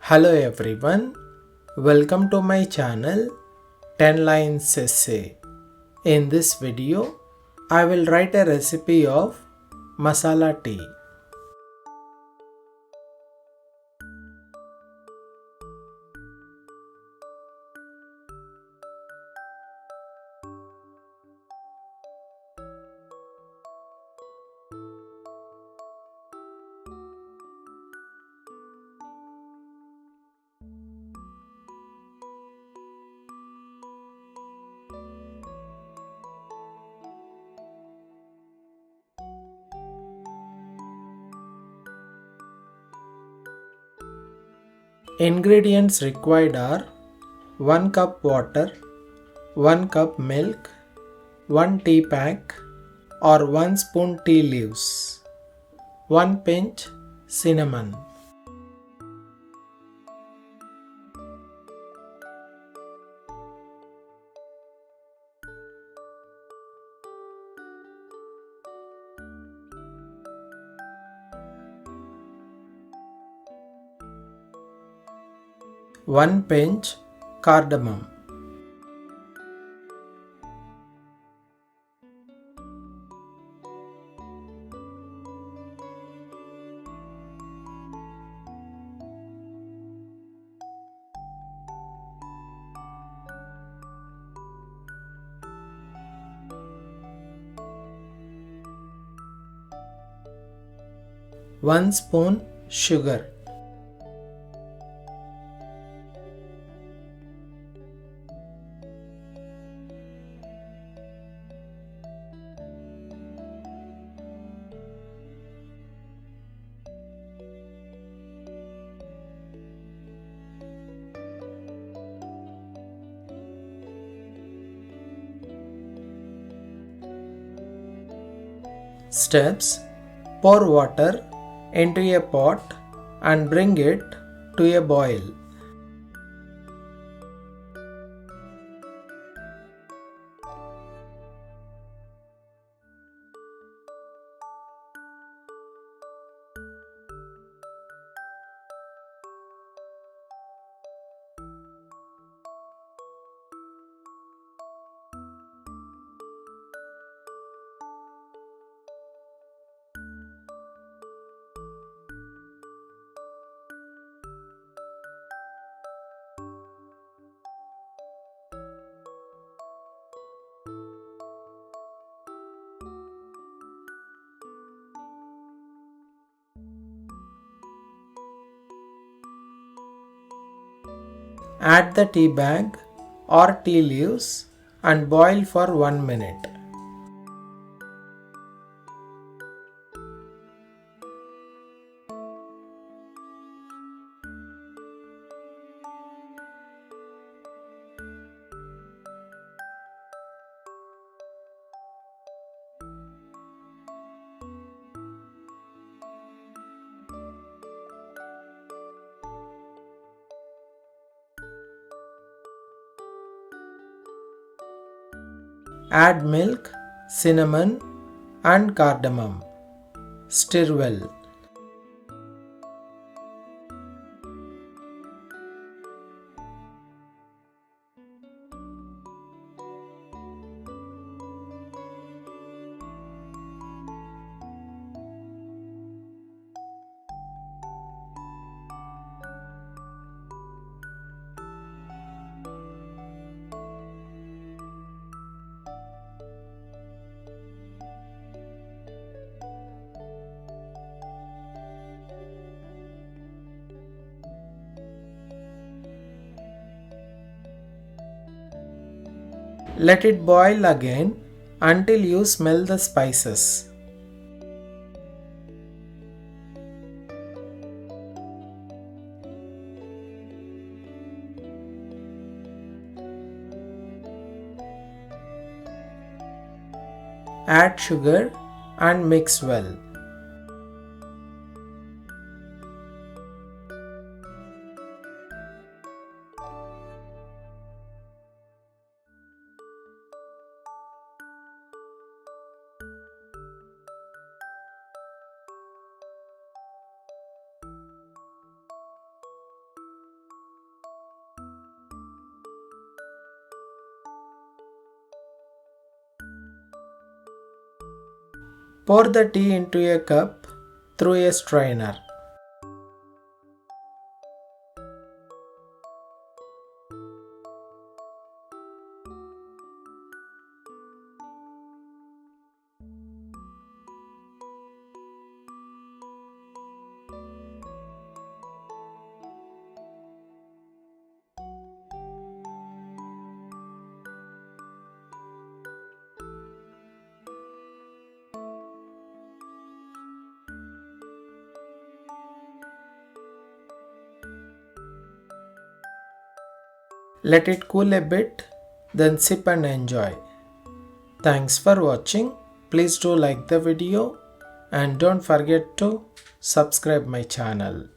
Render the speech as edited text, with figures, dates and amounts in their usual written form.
Hello everyone, welcome to my channel 10 lines essay. In this video, I will write a recipe of masala tea. Ingredients required are 1 cup water, 1 cup milk, 1 tea pack or 1 spoon tea leaves, 1 pinch cinnamon. One pinch cardamom. One spoon sugar. Steps: pour water into a pot and bring it to a boil. Add the tea bag or tea leaves and boil for 1 minute. Add milk, cinnamon and cardamom. Stir well. Let it boil again until you smell the spices. Add sugar and mix well. Pour the tea into a cup through a strainer. Let it cool a bit, then sip and enjoy. Thanks for watching. Please do like the video and don't forget to subscribe my channel.